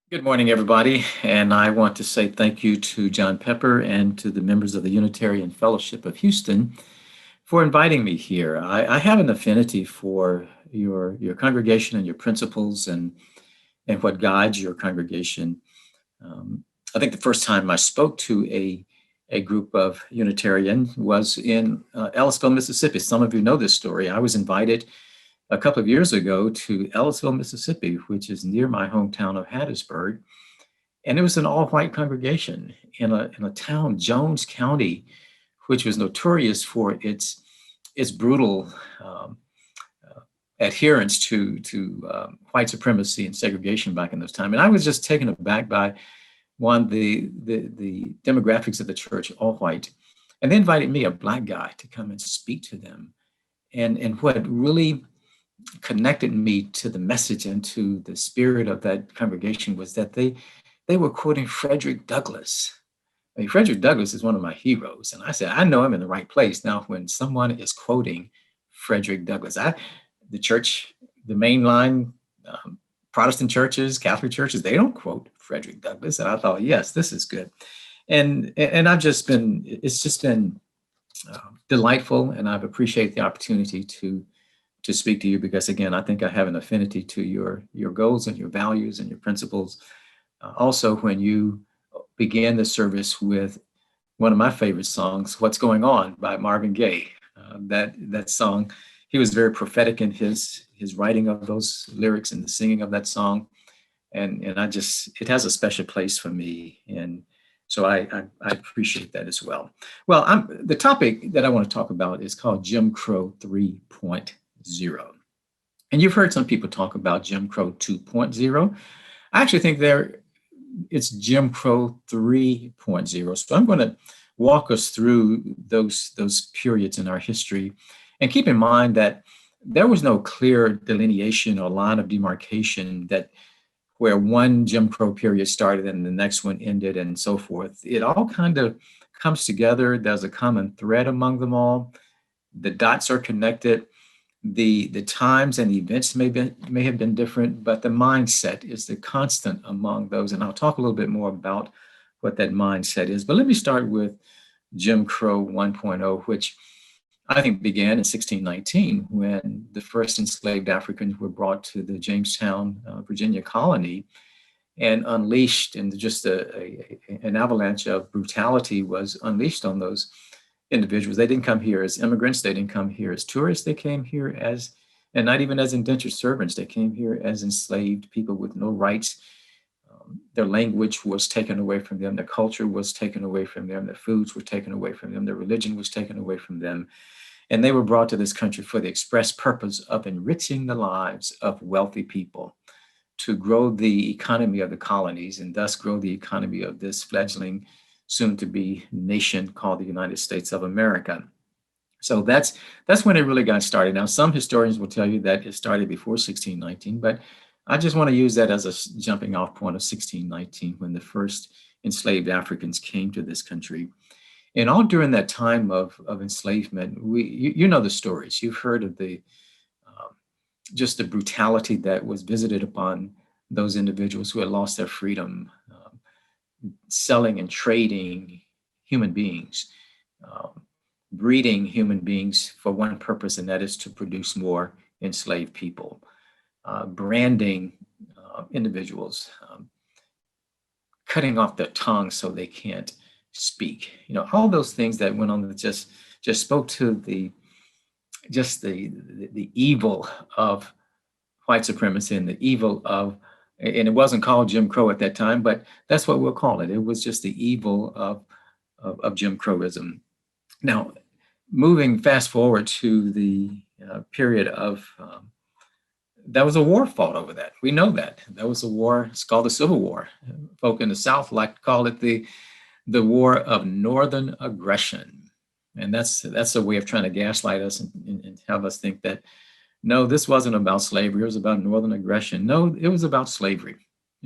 Good morning, everybody, and I want to say thank you to John Pepper and to the members of the Unitarian Fellowship of Houston for inviting me here. I have an affinity for your congregation and your principles and what guides your congregation. I think the first time I spoke to a group of Unitarian was in Ellisville, Mississippi. Some of you know this story. I was invited a couple of years ago to Ellisville, Mississippi, which is near my hometown of Hattiesburg. And it was an all-white congregation in a town, Jones County, which was notorious for its brutal adherence to white supremacy and segregation back in those times. And I was just taken aback by the demographics of the church, all white. And they invited me, a Black guy, to come and speak to them. And what really connected me to the message and to the spirit of that congregation was that they were quoting Frederick Douglass. I mean, Frederick Douglass is one of my heroes. And I said, I know I'm in the right place. Now, when someone is quoting Frederick Douglass, the church, the mainline Protestant churches, Catholic churches, they don't quote Frederick Douglass. And I thought, yes, this is good. And it's just been delightful. And I've appreciated the opportunity to speak to you because, again, I think I have an affinity to your goals and your values and your principles. Also, when you began the service with one of my favorite songs, What's Going On by Marvin Gaye, that song, he was very prophetic in his writing of those lyrics and the singing of that song. And it has a special place for me. And so I appreciate that as well. Well, the topic that I want to talk about is called Jim Crow 3.0. And you've heard some people talk about Jim Crow 2.0. I actually think it's Jim Crow 3.0. So I'm going to walk us through those periods in our history. And keep in mind that there was no clear delineation or line of demarcation where one Jim Crow period started and the next one ended and so forth. It all kind of comes together. There's a common thread among them all. The dots are connected. The times and the events may have been different, but the mindset is the constant among those. And I'll talk a little bit more about what that mindset is. But let me start with Jim Crow 1.0, which I think began in 1619 when the first enslaved Africans were brought to the Jamestown, Virginia colony. and unleashed, and just an avalanche of brutality was unleashed on those individuals. They didn't come here as immigrants. They didn't come here as tourists. They came here as, and not even as indentured servants. They came here as enslaved people with no rights. Their language was taken away from them. Their culture was taken away from them. Their foods were taken away from them. Their religion was taken away from them. And they were brought to this country for the express purpose of enriching the lives of wealthy people, to grow the economy of the colonies, and thus grow the economy of this fledgling, soon-to-be nation called the United States of America. So that's when it really got started. Now, some historians will tell you that it started before 1619, but I just want to use that as a jumping off point of 1619, when the first enslaved Africans came to this country. And all during that time of enslavement, you know the stories. You've heard of the just the brutality that was visited upon those individuals who had lost their freedom, selling and trading human beings, breeding human beings for one purpose, and that is to produce more enslaved people, branding individuals, cutting off their tongues so they can't speak. You know, all those things that went on that just spoke to the evil of white supremacy and the evil of, and it wasn't called Jim Crow at that time, but that's what we'll call it. It was just the evil of Jim Crowism. Now, moving fast forward to the period of, there was a war fought over that. We know that. There was a war, it's called the Civil War. Folk in the South like to call it the War of Northern Aggression. And that's a way of trying to gaslight us and have us think that, no, this wasn't about slavery, it was about Northern aggression. No, it was about slavery.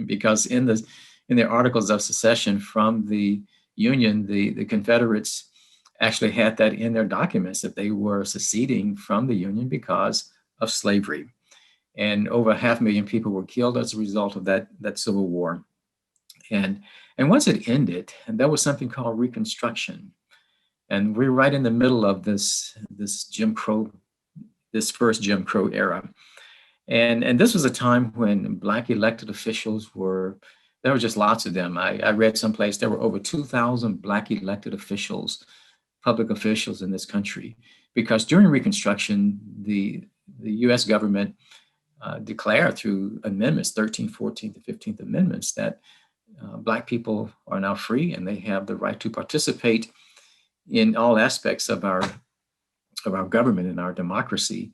Because in the Articles of Secession from the Union, the Confederates actually had that in their documents, that they were seceding from the Union because of slavery. And over 500,000 people were killed as a result of that Civil War. And once it ended, there was something called Reconstruction. And we're right in the middle of this Jim Crow, this first Jim Crow era. And this was a time when Black elected officials there were just lots of them. I read someplace there were over 2,000 Black elected officials, public officials in this country, because during Reconstruction, the US government declared through amendments, 13th, 14th, and 15th amendments, that Black people are now free and they have the right to participate in all aspects of our government and our democracy.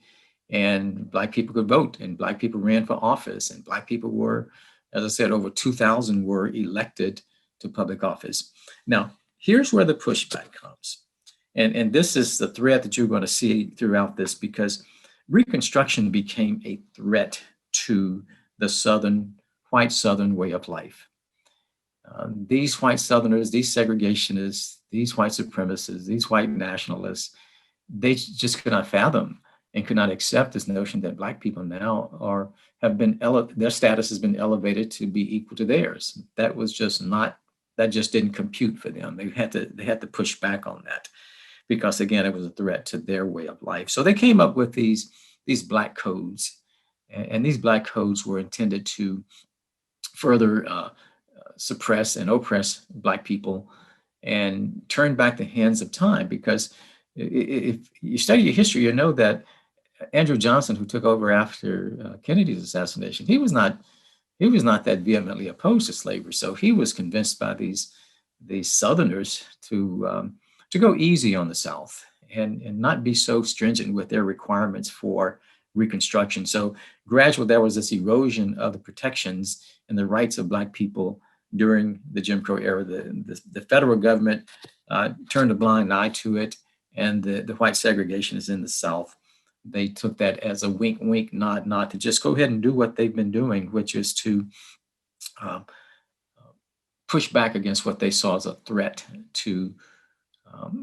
And Black people could vote, and Black people ran for office, and Black people were, as I said, over 2,000 were elected to public office. Now, here's where the pushback comes. And this is the thread that you're going to see throughout this, because Reconstruction became a threat to the white Southern way of life. These white Southerners, these segregationists, these white supremacists, these white nationalists, they just could not fathom and could not accept this notion that Black people now their status has been elevated to be equal to theirs. That just didn't compute for them. They had to push back on that, because again, it was a threat to their way of life. So they came up with these Black codes, and these Black codes were intended to further suppress and oppress Black people and turn back the hands of time. Because if you study your history, you know that Andrew Johnson, who took over after Kennedy's assassination, he was not that vehemently opposed to slavery. So he was convinced by these Southerners to go easy on the South and not be so stringent with their requirements for Reconstruction. So gradually there was this erosion of the protections and the rights of Black people during the Jim Crow era. The federal government turned a blind eye to it, and the white segregationists in the South, they took that as a wink, wink, nod, nod to just go ahead and do what they've been doing, which is to push back against what they saw as a threat to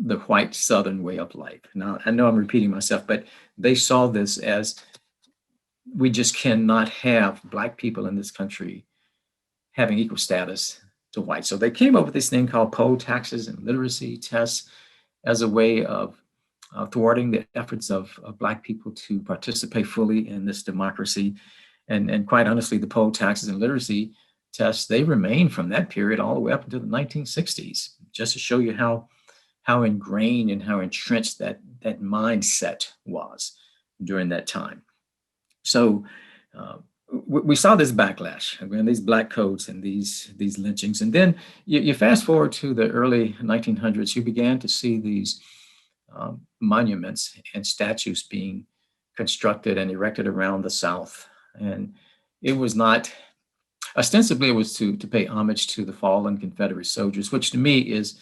the white Southern way of life. Now, I know I'm repeating myself, but they saw this as, we just cannot have Black people in this country having equal status to white. So they came up with this thing called poll taxes and literacy tests as a way of thwarting the efforts of Black people to participate fully in this democracy. And quite honestly, the poll taxes and literacy tests, they remained from that period all the way up into the 1960s, just to show you how ingrained and how entrenched that mindset was during that time. So we saw this backlash, again, these black coats and these lynchings. And then you fast forward to the early 1900s, you began to see these monuments and statues being constructed and erected around the South. And it was not, ostensibly, it was to pay homage to the fallen Confederate soldiers, which to me is,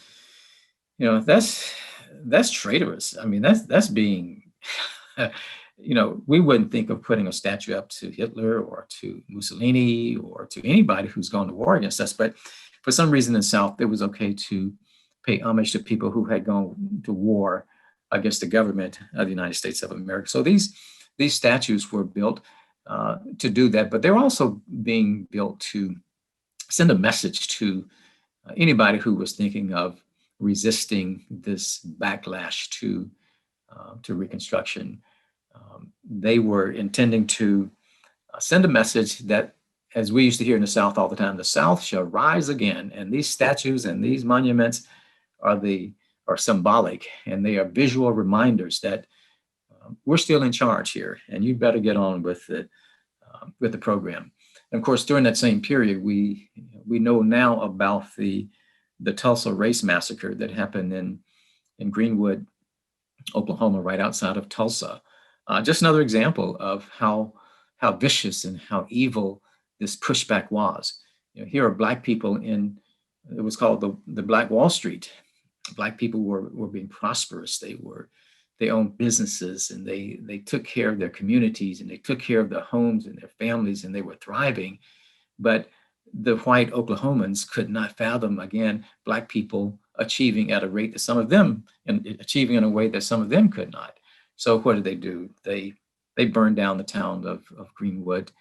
that's traitorous. I mean, that's being, we wouldn't think of putting a statue up to Hitler or to Mussolini or to anybody who's gone to war against us. But for some reason in the South, it was okay to pay homage to people who had gone to war against the government of the United States of America. So these statues were built to do that, but they're also being built to send a message to anybody who was thinking of resisting this backlash to Reconstruction. They were intending to send a message that, as we used to hear in the South all the time, the South shall rise again. And these statues and these monuments are symbolic, and they are visual reminders that we're still in charge here, and you better get on with the program. And of course, during that same period, we know now about the Tulsa race massacre that happened in Greenwood, Oklahoma, right outside of Tulsa. Just another example of how vicious and how evil this pushback was. Here are Black people it was called the Black Wall Street. Black people were being prosperous. They owned businesses, and they took care of their communities, and they took care of their homes and their families, and they were thriving. But the white Oklahomans could not fathom, again, Black people achieving at a rate that some of them, and achieving in a way that some of them could not. So what did they do? They burned down the town of Greenwood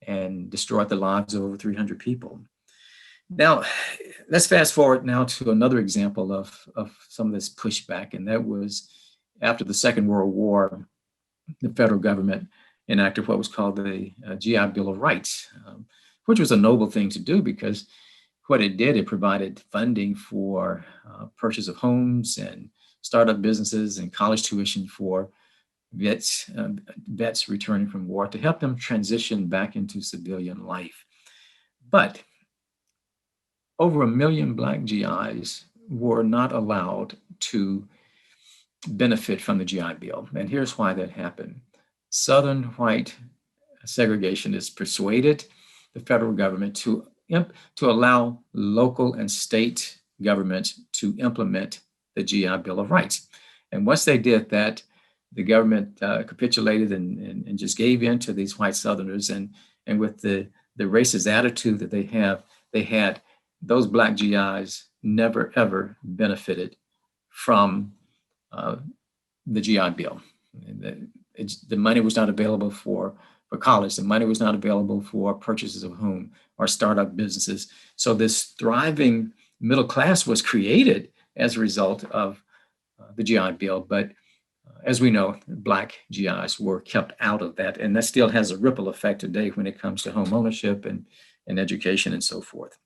and destroyed the lives of over 300 people. Now, let's fast forward now to another example of some of this pushback, and that was after the Second World War. The federal government enacted what was called the GI Bill of Rights, which was a noble thing to do, because what it did, it provided funding for purchase of homes and startup businesses and college tuition for vets returning from war to help them transition back into civilian life. But over 1 million Black GIs were not allowed to benefit from the GI Bill. And here's why that happened. Southern white segregationists persuaded the federal government to allow local and state governments to implement the GI Bill of Rights. And once they did that, the government capitulated and just gave in to these white Southerners. And with the racist attitude that they had, those Black GIs never, ever benefited from the GI Bill. The money was not available for college. The money was not available for purchases of home or startup businesses. So this thriving middle class was created as a result of the GI Bill. But as we know, Black GIs were kept out of that. And that still has a ripple effect today when it comes to home ownership and education and so forth.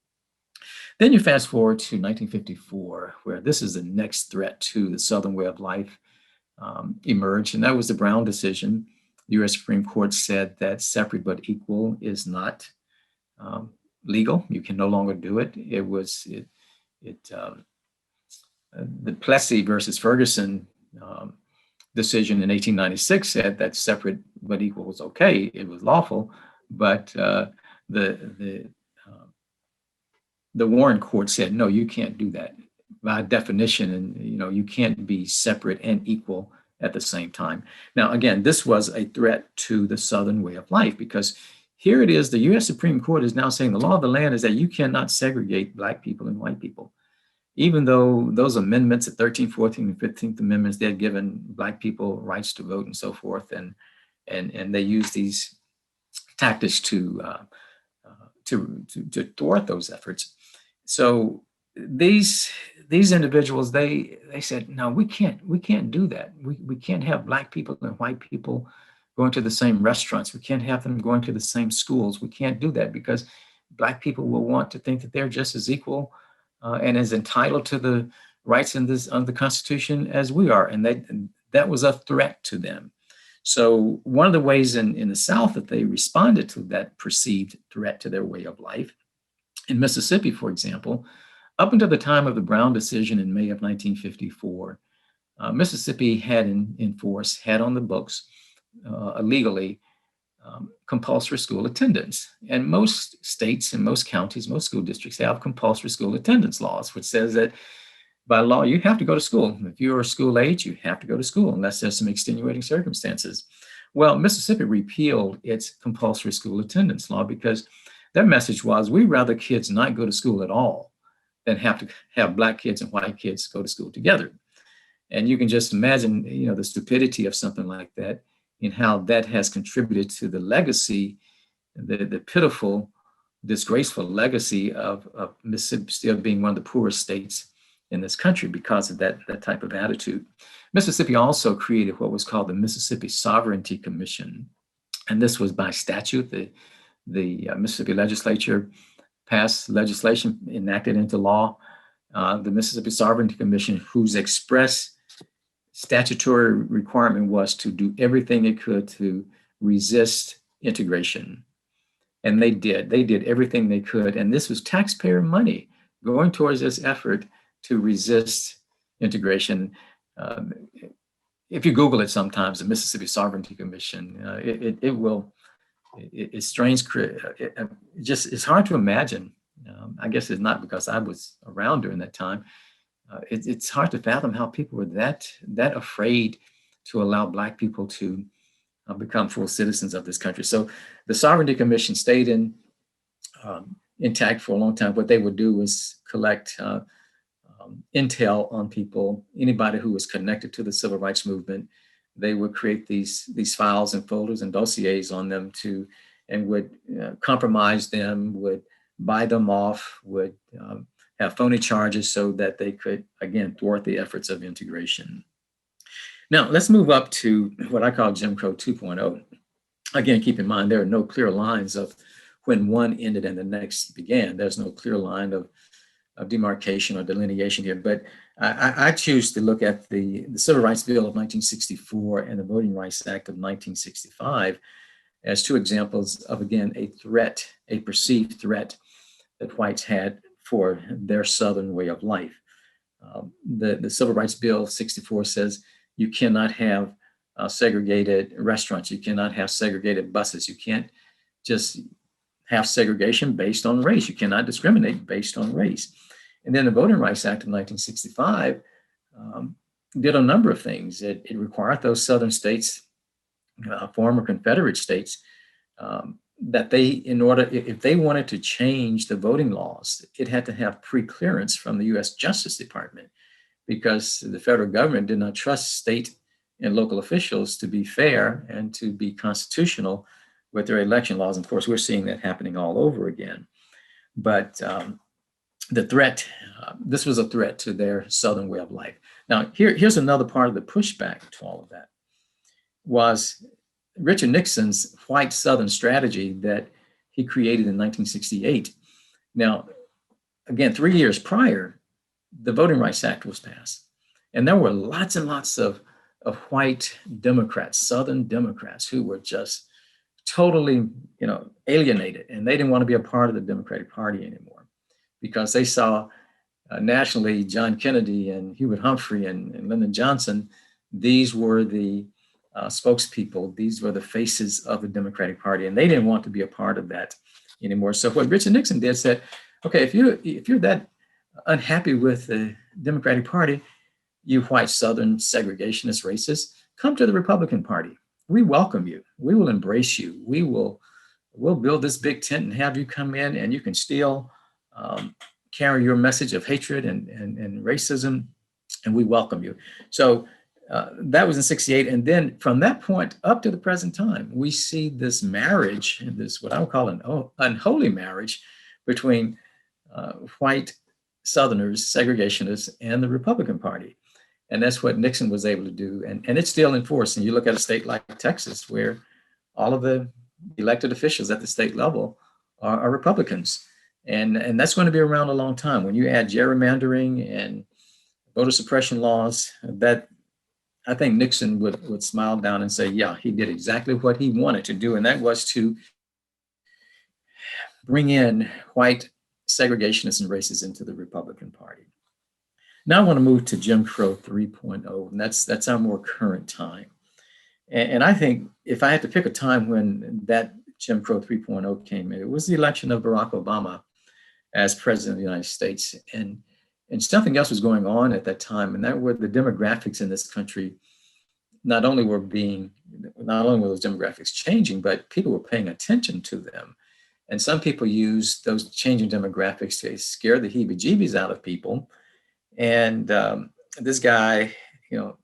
Then you fast forward to 1954, where this is the next threat to the Southern way of life emerged. And that was the Brown decision. The U.S. Supreme Court said that separate but equal is not legal. You can no longer do it. The Plessy versus Ferguson decision in 1896 said that separate but equal was okay. It was lawful, but the Warren Court said, no, you can't do that by definition. And, you can't be separate and equal at the same time. Now, again, this was a threat to the Southern way of life, because here it is, the U.S. Supreme Court is now saying the law of the land is that you cannot segregate Black people and white people. Even though those amendments, the 13th, 14th, and 15th Amendments, they had given Black people rights to vote and so forth, and they used these tactics to thwart those efforts. So these individuals, they said, no, we can't do that. We can't have Black people and white people going to the same restaurants. We can't have them going to the same schools. We can't do that, because Black people will want to think that they're just as equal and as entitled to the rights in this under the Constitution as we are, and that was a threat to them. So one of the ways in the South that they responded to that perceived threat to their way of life, in Mississippi, for example, up until the time of the Brown decision in May of 1954, Mississippi had had on the books illegally compulsory school attendance. And most states and most counties, most school districts have compulsory school attendance laws, which says that by law, you have to go to school. If you're school age, you have to go to school unless there's some extenuating circumstances. Well, Mississippi repealed its compulsory school attendance law because their message was, we'd rather kids not go to school at all than have to have Black kids and white kids go to school together. And you can just imagine, the stupidity of something like that and how that has contributed to the legacy, the pitiful, disgraceful legacy of Mississippi still being one of the poorest states in this country because of that type of attitude. Mississippi also created what was called the Mississippi Sovereignty Commission. And this was by statute. The Mississippi legislature passed legislation, enacted into law, the Mississippi Sovereignty Commission, whose express statutory requirement was to do everything it could to resist integration. And they did. They did everything they could. And this was taxpayer money going towards this effort to resist integration. If you Google it sometimes, the Mississippi Sovereignty Commission, it's strange. It's hard to imagine. I guess it's not because I was around during that time. It's hard to fathom how people were that afraid to allow Black people to become full citizens of this country. So the Sovereignty Commission stayed intact for a long time. What they would do was collect intel on people, anybody who was connected to the civil rights movement. They would create these files and folders and dossiers on them and would compromise them, would buy them off, would have phony charges so that they could, again, thwart the efforts of integration. Now, let's move up to what I call Jim Crow 2.0. Again, keep in mind, there are no clear lines of when one ended and the next began. There's no clear line of demarcation or delineation here, but I choose to look at the Civil Rights Bill of 1964 and the Voting Rights Act of 1965 as two examples of, again, a perceived threat that whites had for their Southern way of life. The Civil Rights Bill 64 says you cannot have segregated restaurants, you cannot have segregated buses, you can't just have segregation based on race, you cannot discriminate based on race. And then the Voting Rights Act of 1965 did a number of things. It required those Southern states, former Confederate states, that if they wanted to change the voting laws, it had to have pre-clearance from the U.S. Justice Department, because the federal government did not trust state and local officials to be fair and to be constitutional with their election laws. And of course, we're seeing that happening all over again. But the threat, this was a threat to their Southern way of life. Now, here's another part of the pushback to all of that, was Richard Nixon's white Southern strategy that he created in 1968. Now, again, 3 years prior, the Voting Rights Act was passed. And there were lots and lots of white Democrats, Southern Democrats, who were just totally, alienated. And they didn't want to be a part of the Democratic Party anymore, because they saw nationally John Kennedy and Hubert Humphrey and Lyndon Johnson. These were the spokespeople. These were the faces of the Democratic Party, and they didn't want to be a part of that anymore. So what Richard Nixon did said, okay, if you're that unhappy with the Democratic Party, you white Southern segregationist racists, come to the Republican Party. We welcome you. We will embrace you. We'll build this big tent and have you come in, and you can still carry your message of hatred and racism, and we welcome you. So that was in 68. And then from that point up to the present time, we see this marriage, this what I would call an unholy marriage between white Southerners, segregationists, and the Republican Party. And that's what Nixon was able to do. And it's still in force. And you look at a state like Texas, where all of the elected officials at the state level are Republicans. And that's going to be around a long time. When you add gerrymandering and voter suppression laws, that I think Nixon would smile down and say, yeah, he did exactly what he wanted to do. And that was to bring in white segregationists and racists into the Republican Party. Now I want to move to Jim Crow 3.0, and that's our more current time. And I think if I had to pick a time when that Jim Crow 3.0 came in, it was the election of Barack Obama as president of the United States. And something else was going on at that time, and that were the demographics in this country. Not only were those demographics changing, but people were paying attention to them. And some people used those changing demographics to scare the heebie-jeebies out of people. And this guy, Barack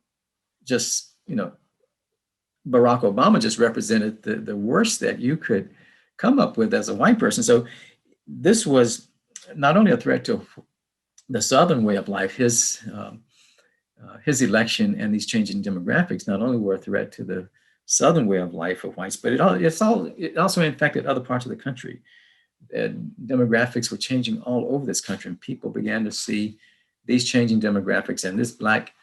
Obama just represented the worst that you could come up with as a white person. So this was not only a threat to the Southern way of life, his election and these changing demographics not only were a threat to the Southern way of life of whites, but it also infected other parts of the country. Demographics were changing all over this country, and people began to see these changing demographics and this Black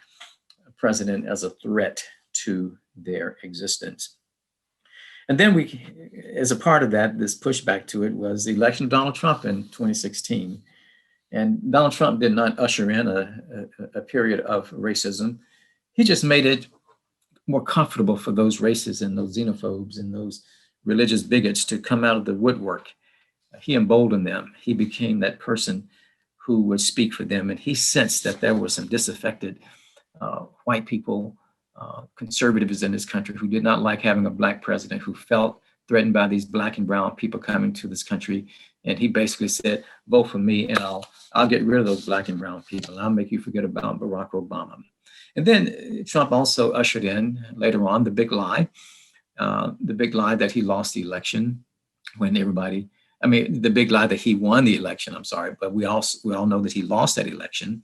president as a threat to their existence. And then as a part of that, this pushback to it was the election of Donald Trump in 2016. And Donald Trump did not usher in a period of racism. He just made it more comfortable for those racists and those xenophobes and those religious bigots to come out of the woodwork. He emboldened them. He became that person who would speak for them. And he sensed that there were some disaffected white people, conservatives in this country who did not like having a Black president, who felt threatened by these Black and brown people coming to this country. And he basically said, vote for me and I'll get rid of those Black and brown people. And I'll make you forget about Barack Obama. And then Trump also ushered in later on the big lie that he lost the election when the big lie that he won the election, but we all know that he lost that election.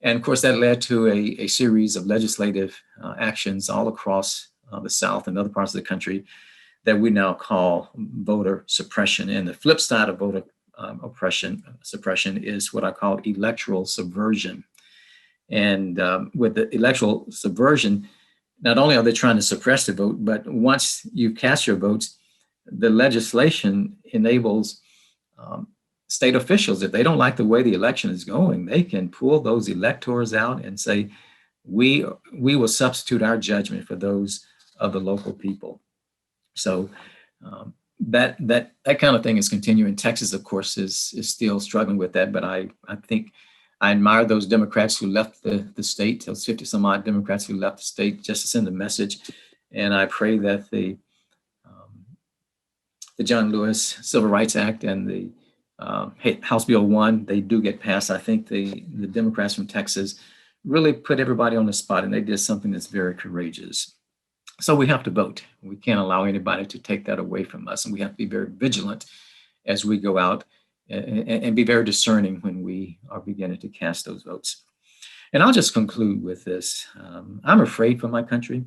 And of course, that led to a series of legislative actions all across the South and other parts of the country that we now call voter suppression. And the flip side of voter suppression is what I call electoral subversion. And with the electoral subversion, not only are they trying to suppress the vote, but once you cast your votes, the legislation enables state officials, if they don't like the way the election is going, they can pull those electors out and say, we will substitute our judgment for those of the local people. So that kind of thing is continuing. Texas, of course, is still struggling with that. But I think I admire those Democrats who left the state, those 50 some odd Democrats who left the state just to send a message. And I pray that the John Lewis Civil Rights Act and the House Bill 1, they do get passed. I think the Democrats from Texas really put everybody on the spot, and they did something that's very courageous. So we have to vote. We can't allow anybody to take that away from us. And we have to be very vigilant as we go out and be very discerning when we are beginning to cast those votes. And I'll just conclude with this. I'm afraid for my country.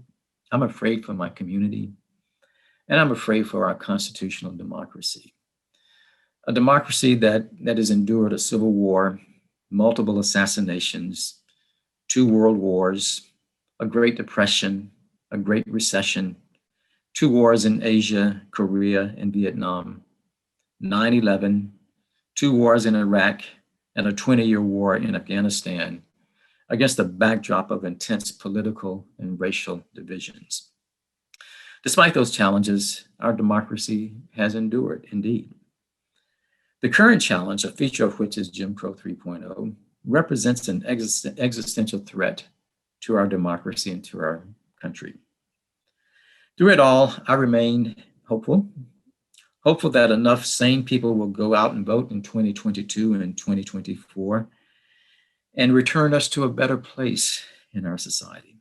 I'm afraid for my community. And I'm afraid for our constitutional democracy. A democracy that has endured a civil war, multiple assassinations, 2 world wars, a Great Depression, a Great Recession, 2 wars in Asia, Korea, and Vietnam, 9/11, 2 wars in Iraq, and a 20-year war in Afghanistan against a backdrop of intense political and racial divisions. Despite those challenges, our democracy has endured, indeed. The current challenge, a feature of which is Jim Crow 3.0, represents an existential threat to our democracy and to our country. Through it all, I remain hopeful that enough sane people will go out and vote in 2022 and 2024 and return us to a better place in our society.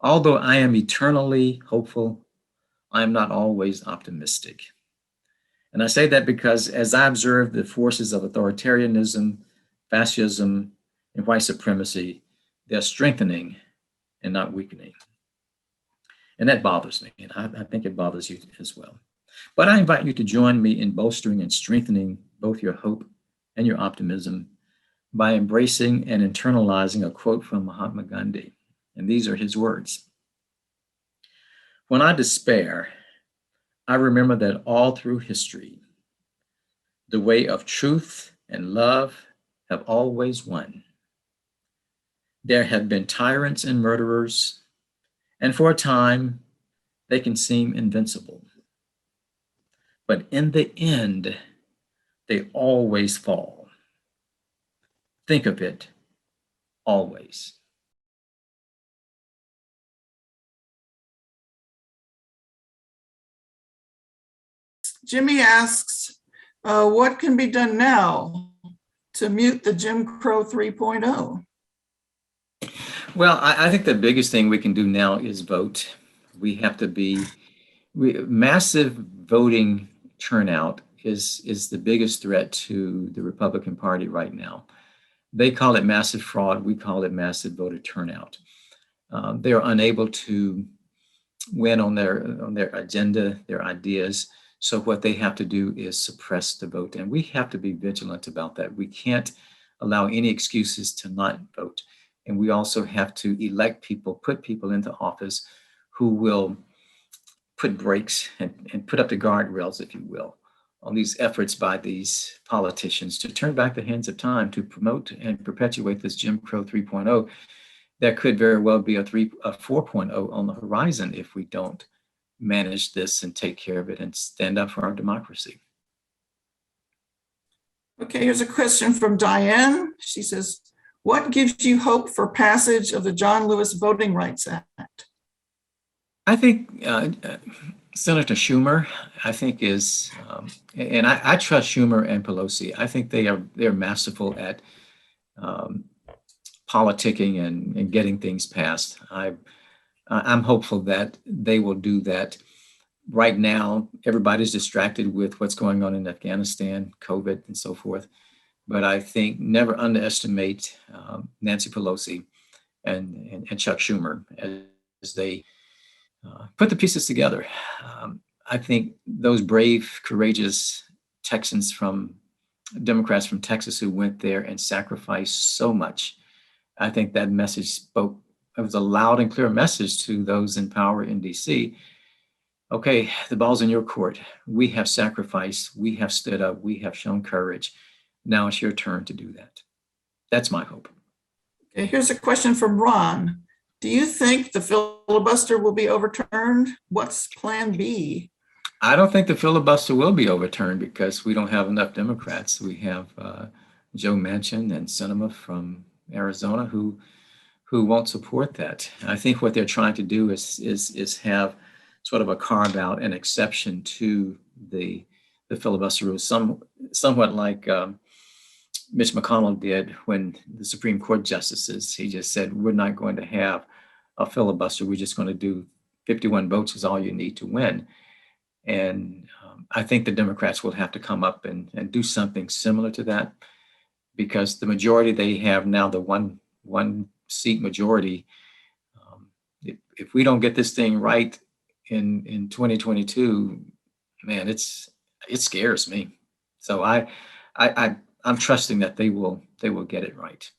Although I am eternally hopeful, I am not always optimistic. And I say that because as I observe the forces of authoritarianism, fascism, and white supremacy, they're strengthening and not weakening. And that bothers me, and I think it bothers you as well. But I invite you to join me in bolstering and strengthening both your hope and your optimism by embracing and internalizing a quote from Mahatma Gandhi. And these are his words. When I despair, I remember that all through history, the way of truth and love have always won. There have been tyrants and murderers, and for a time, they can seem invincible. But in the end, they always fall. Think of it, always. Jimmy asks, what can be done now to mute the Jim Crow 3.0? Well, I think the biggest thing we can do now is vote. We have to be massive voting turnout is the biggest threat to the Republican Party right now. They call it massive fraud. We call it massive voter turnout. They are unable to win on their agenda, their ideas. So what they have to do is suppress the vote, and we have to be vigilant about that. We can't allow any excuses to not vote. And we also have to elect people, put people into office who will put brakes and put up the guardrails, if you will, on these efforts by these politicians to turn back the hands of time to promote and perpetuate this Jim Crow 3.0 that could very well be a 4.0 on the horizon if we don't manage this and take care of it and stand up for our democracy. Okay, here's a question from Diane. She says, what gives you hope for passage of the John Lewis Voting Rights Act? I think Senator Schumer, I think is, and I trust Schumer and Pelosi. I think they're masterful at politicking and getting things passed. I'm hopeful that they will do that. Right now, everybody's distracted with what's going on in Afghanistan, COVID, and so forth. But I think never underestimate Nancy Pelosi and Chuck Schumer as they put the pieces together. I think those brave, courageous Democrats from Texas who went there and sacrificed so much. I think that message spoke. It was a loud and clear message to those in power in DC. Okay, the ball's in your court. We have sacrificed. We have stood up. We have shown courage. Now it's your turn to do that. That's my hope. Okay, here's a question from Ron. Do you think the filibuster will be overturned? What's plan B? I don't think the filibuster will be overturned because we don't have enough Democrats. We have Joe Manchin and Sinema from Arizona who won't support that. I think what they're trying to do is have sort of a carve out, an exception to the filibuster rules, somewhat like Mitch McConnell did when the Supreme Court justices. He just said, we're not going to have a filibuster. We're just going to do 51 votes is all you need to win. And I think the Democrats will have to come up and do something similar to that because the majority they have now, the one seat majority, if we don't get this thing right in 2022, man, it scares me. So I'm trusting that they will get it right.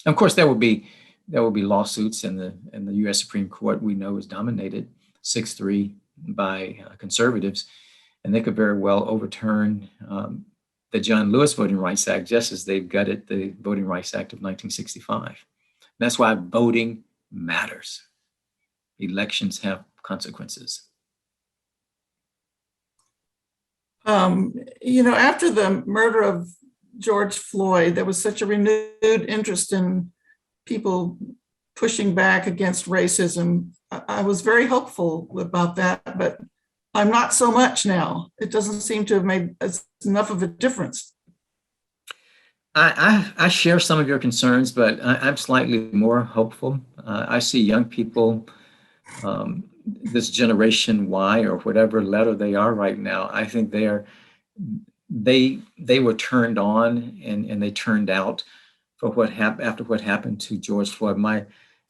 And of course, there will be lawsuits, and the U.S. Supreme Court we know is dominated 6-3 by conservatives, and they could very well overturn the John Lewis Voting Rights Act just as they've gutted the Voting Rights Act of 1965. That's why voting matters. Elections have consequences. After the murder of George Floyd, there was such a renewed interest in people pushing back against racism. I was very hopeful about that, but I'm not so much now. It doesn't seem to have made enough of a difference. I share some of your concerns, but I'm slightly more hopeful. I see young people, this generation Y or whatever letter they are right now. I think they were turned on and they turned out for after what happened to George Floyd.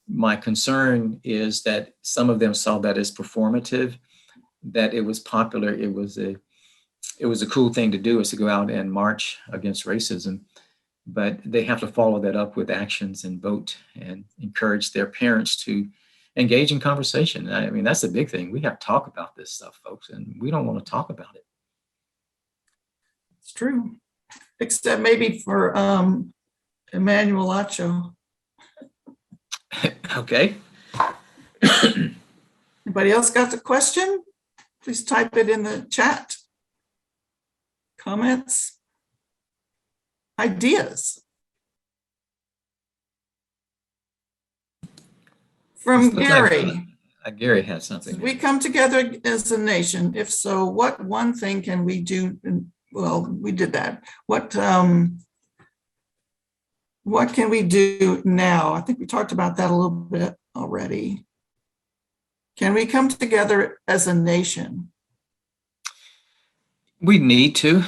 My concern is that some of them saw that as performative, that it was popular. It was a cool thing to do, is to go out and march against racism. But they have to follow that up with actions and vote and encourage their parents to engage in conversation. I mean, that's the big thing. We have to talk about this stuff, folks, and we don't want to talk about it. It's true, except maybe for Emmanuel Acho. Okay. Anybody else got the question? Please type it in the chat. Comments? Ideas? From Gary. Gary has something. We come together as a nation. If so, what one thing can we do? Well, we did that. What can we do now? I think we talked about that a little bit already. Can we come together as a nation? We need to.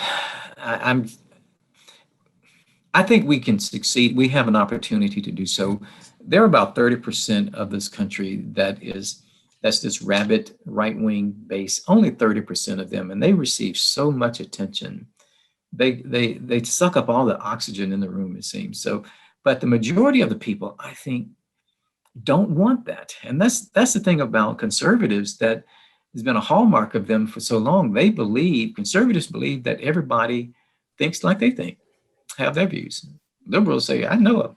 I think we can succeed. We have an opportunity to do so. There are about 30% of this country that's this rabid right-wing base. Only 30% of them, and they receive so much attention. They suck up all the oxygen in the room, it seems. So, but the majority of the people, I think, don't want that. And that's the thing about conservatives that has been a hallmark of them for so long. Conservatives believe that everybody thinks like they think, have their views. Liberals say, I know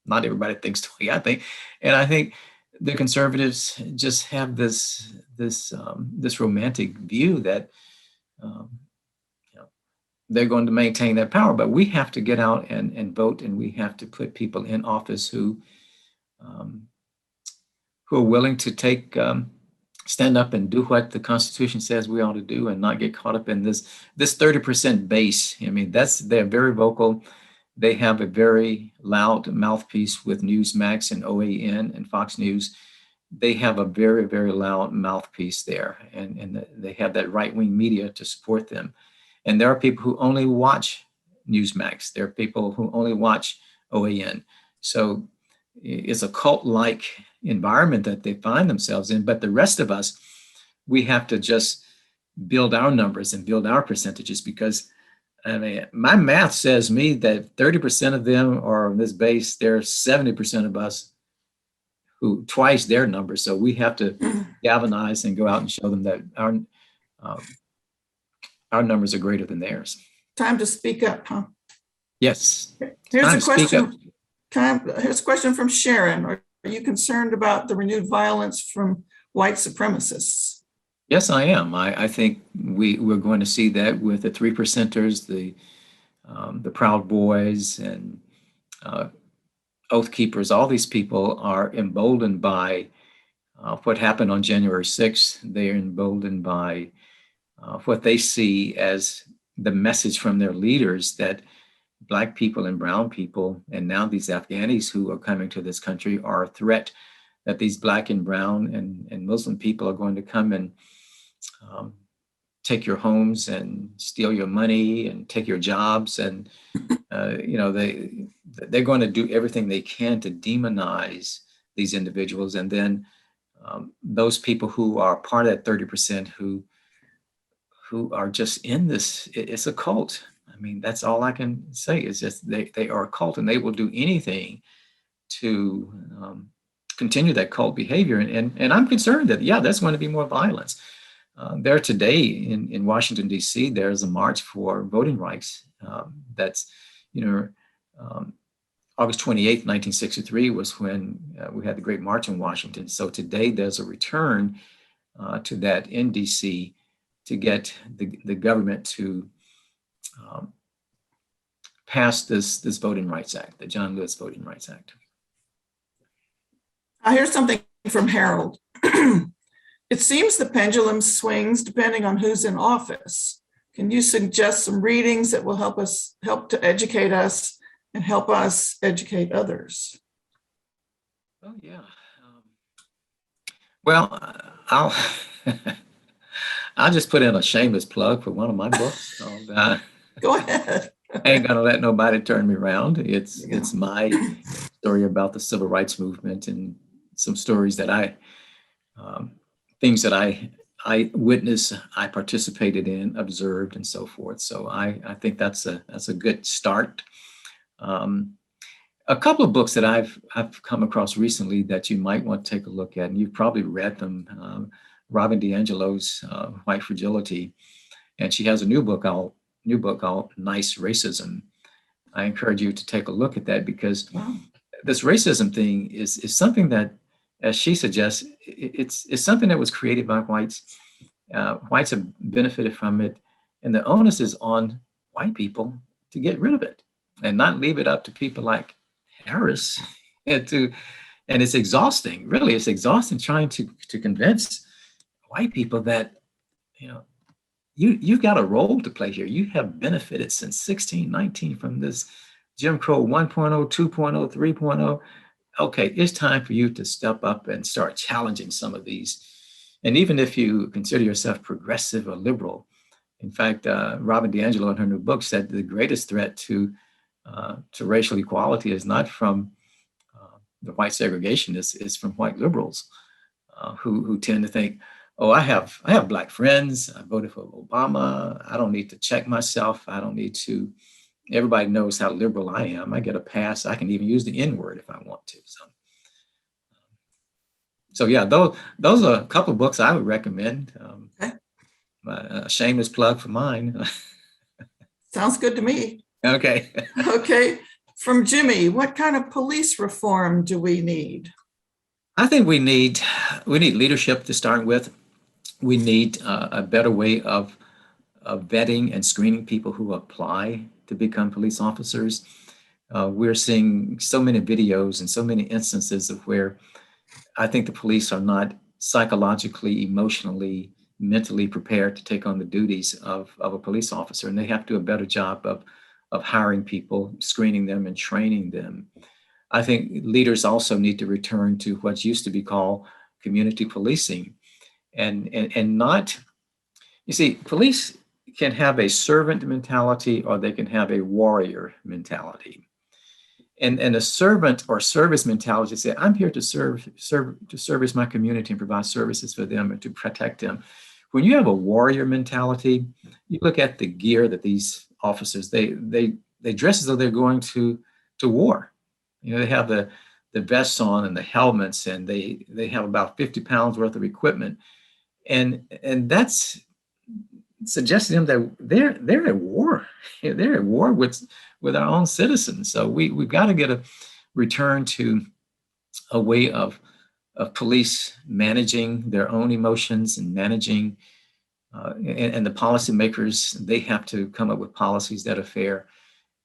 not everybody thinks the way I think. And I think the conservatives just have this romantic view that they're going to maintain their power. But we have to get out and vote, and we have to put people in office who are willing to stand up and do what the Constitution says we ought to do, and not get caught up in this 30% base. I mean, they're very vocal. They have a very loud mouthpiece with Newsmax and OAN and Fox News. They have a very, very loud mouthpiece there, and they have that right-wing media to support them. And there are people who only watch Newsmax. There are people who only watch OAN. So it's a cult-like environment that they find themselves in. But the rest of us, we have to just build our numbers and build our percentages, because I mean, my math says me that 30% of them are on this base. There's 70% of us who twice their number. So we have to galvanize and go out and show them that our numbers are greater than theirs. Time to speak up, huh? Yes. Here's a question. Here's a question from Sharon. Are you concerned about the renewed violence from white supremacists? Yes, I am. I think we're going to see that with the 3%ers, the Proud Boys, and Oath Keepers. All these people are emboldened by what happened on January 6th. They are emboldened by what they see as the message from their leaders that Black people and brown people, and now these Afghanis who are coming to this country, are a threat, that these Black and brown and Muslim people are going to come and take your homes and steal your money and take your jobs. And, they're going to do everything they can to demonize these individuals. And then those people who are part of that 30% who are just in this, it's a cult. I mean, that's all I can say, is just they are a cult, and they will do anything to continue that cult behavior. And I'm concerned that, there's going to be more violence. There today in Washington, D.C., there's a march for voting rights. That's, August 28th, 1963 was when we had the Great March in Washington. So today there's a return to that in D.C. to get the government to pass this Voting Rights Act, the John Lewis Voting Rights Act. Here's something from Harold. It seems the pendulum swings depending on who's in office. Can you suggest some readings that will help to educate us and help us educate others? Oh, yeah. Well, I'll just put in a shameless plug for one of my books called Go ahead. Ain't Gonna Let Nobody Turn Me Around. It's my story about the civil rights movement, and some stories that things that I I witnessed, I participated in, observed, and so forth. So I think that's a good start. Um, a couple of books that I've come across recently that you might want to take a look at, and you've probably read them. Robin DiAngelo's White Fragility, and she has a new book called Nice Racism. I encourage you to take a look at that because Wow. this racism thing is something that, as she suggests, it's something that was created by whites. Whites have benefited from it, and the onus is on white people to get rid of it and not leave it up to people like Harris. And it's exhausting. Really, it's exhausting trying to convince white people that you know you've got a role to play here. You have benefited since 1619 from this Jim Crow 1.0, 2.0, 3.0. Okay, it's time for you to step up and start challenging some of these. And even if you consider yourself progressive or liberal, in fact, Robin DiAngelo in her new book said the greatest threat to racial equality is not from the white segregationists, is from white liberals who tend to think, oh, I have black friends. I voted for Obama. I don't need to check myself. I don't need to. Everybody knows how liberal I am. I get a pass. I can even use the N word if I want to. So yeah, those are a couple of books I would recommend. Okay. A shameless plug for mine. Sounds good to me. Okay. Okay. From Jimmy, what kind of police reform do we need? I think we need leadership to start with. We need a better way of vetting and screening people who apply to become police officers. We're seeing so many videos and so many instances of where I think the police are not psychologically, emotionally, mentally prepared to take on the duties of a police officer, and they have to do a better job of hiring people, screening them, and training them. I think leaders also need to return to what used to be called community policing, and not, you see, police can have a servant mentality or they can have a warrior mentality. And a servant or service mentality say, I'm here to service my community and provide services for them and to protect them. When you have a warrior mentality, you look at the gear that these officers, they dress as though they're going to war. You know, they have the vests on and the helmets, and they have about 50 pounds worth of equipment. And that's suggesting them that they're at war. They're at war with our own citizens. So we've got to get a return to a way of police managing their own emotions and managing, and the policymakers, they have to come up with policies that are fair.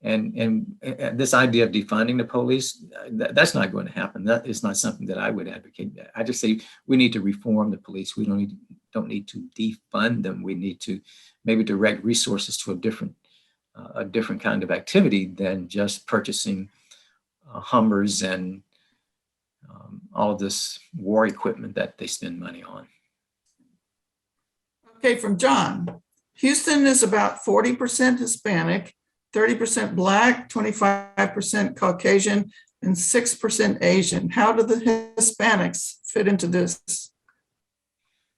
And this idea of defunding the police, that's not going to happen. That is not something that I would advocate. I just say we need to reform the police. We don't need to defund them. We need to maybe direct resources to a different kind of activity than just purchasing Hummers and all of this war equipment that they spend money on. Okay, from John. Houston is about 40% Hispanic, 30% Black, 25% Caucasian, and 6% Asian. How do the Hispanics fit into this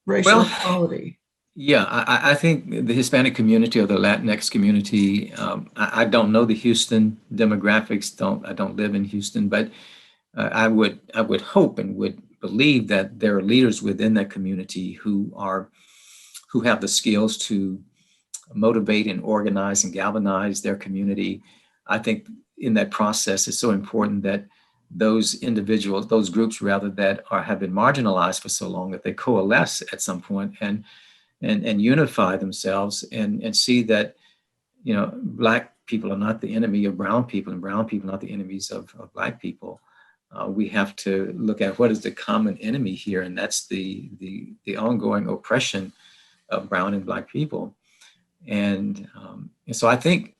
racial equality? Yeah, I think the Hispanic community or the Latinx community, I don't know the Houston demographics. I don't live in Houston, but I would hope and would believe that there are leaders within that community who have the skills to motivate and organize and galvanize their community. I think in that process, it's so important that those individuals, those groups rather, that have been marginalized for so long, that they coalesce at some point and unify themselves and see that, you know, Black people are not the enemy of brown people and brown people are not the enemies of Black people. We have to look at what is the common enemy here, and that's the ongoing oppression of brown and Black people. And so I think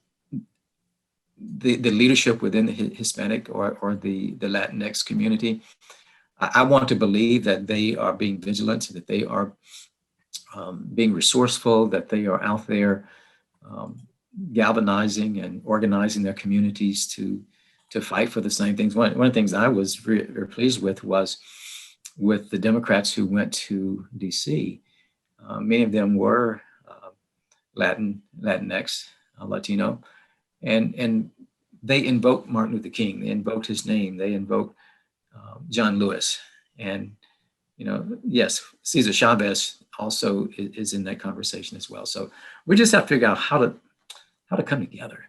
the leadership within the Hispanic or the Latinx community, I want to believe that they are being vigilant, that they are being resourceful, that they are out there galvanizing and organizing their communities to fight for the same things. One of the things I was very pleased with was with the Democrats who went to DC. Many of them were Latinx, Latino, and they invoked Martin Luther King. They invoked his name. They invoked John Lewis, and yes, Cesar Chavez also is in that conversation as well. So we just have to figure out how to come together.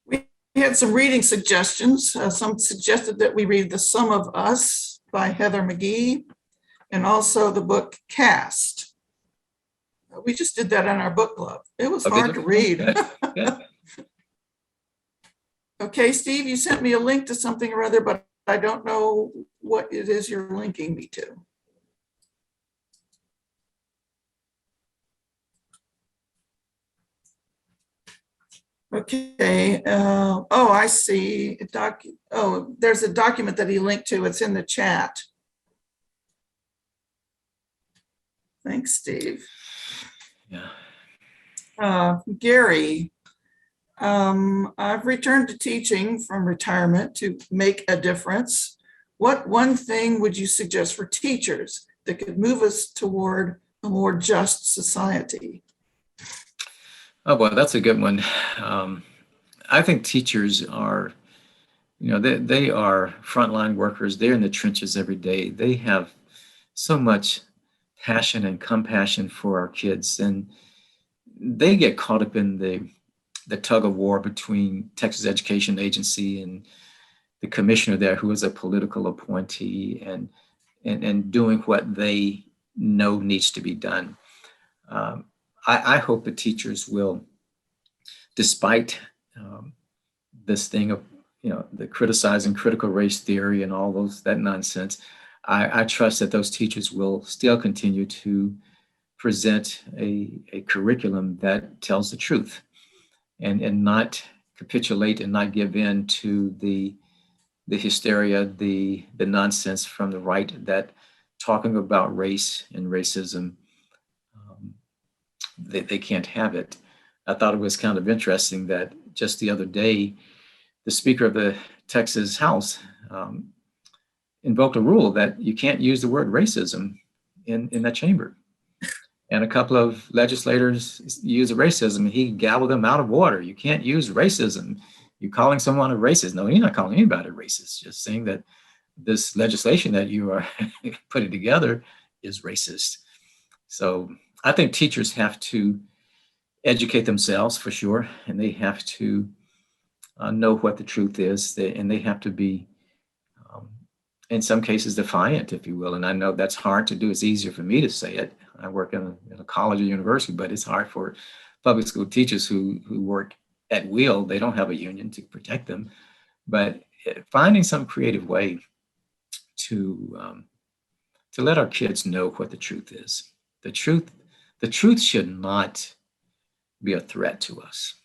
We had some reading suggestions. Some suggested that we read The Sum of Us by Heather McGee, and also the book Cast. We just did that in our book club. It was hard to read. Yeah. Okay, Steve, you sent me a link to something or other, but I don't know what it is you're linking me to. Okay. Oh, I see. There's a document that he linked to. It's in the chat. Thanks, Steve. Yeah. Gary, I've returned to teaching from retirement to make a difference. What one thing would you suggest for teachers that could move us toward a more just society? Oh, boy, that's a good one. I think teachers are, they are frontline workers. They're in the trenches every day. They have so much passion and compassion for our kids, and they get caught up in the tug of war between Texas Education Agency and the commissioner there, who is a political appointee, and doing what they know needs to be done. I hope the teachers will, despite this thing of the criticizing critical race theory and all that nonsense, I trust that those teachers will still continue to present a curriculum that tells the truth, and not capitulate and not give in to the hysteria, the nonsense from the right that talking about race and racism, they can't have it. I thought it was kind of interesting that just the other day, the Speaker of the Texas House invoked a rule that you can't use the word racism in that chamber. And a couple of legislators used racism. He gabbled them out of water. You can't use racism. You're calling someone a racist. No, you're not calling anybody a racist. Just saying that this legislation that you are putting together is racist. So I think teachers have to educate themselves for sure, and they have to know what the truth is, and they have to be, in some cases, defiant, if you will. And I know that's hard to do. It's easier for me to say it. I work in a college or university, but it's hard for public school teachers who work at will. They don't have a union to protect them. But finding some creative way to let our kids know what the truth is. The truth should not be a threat to us.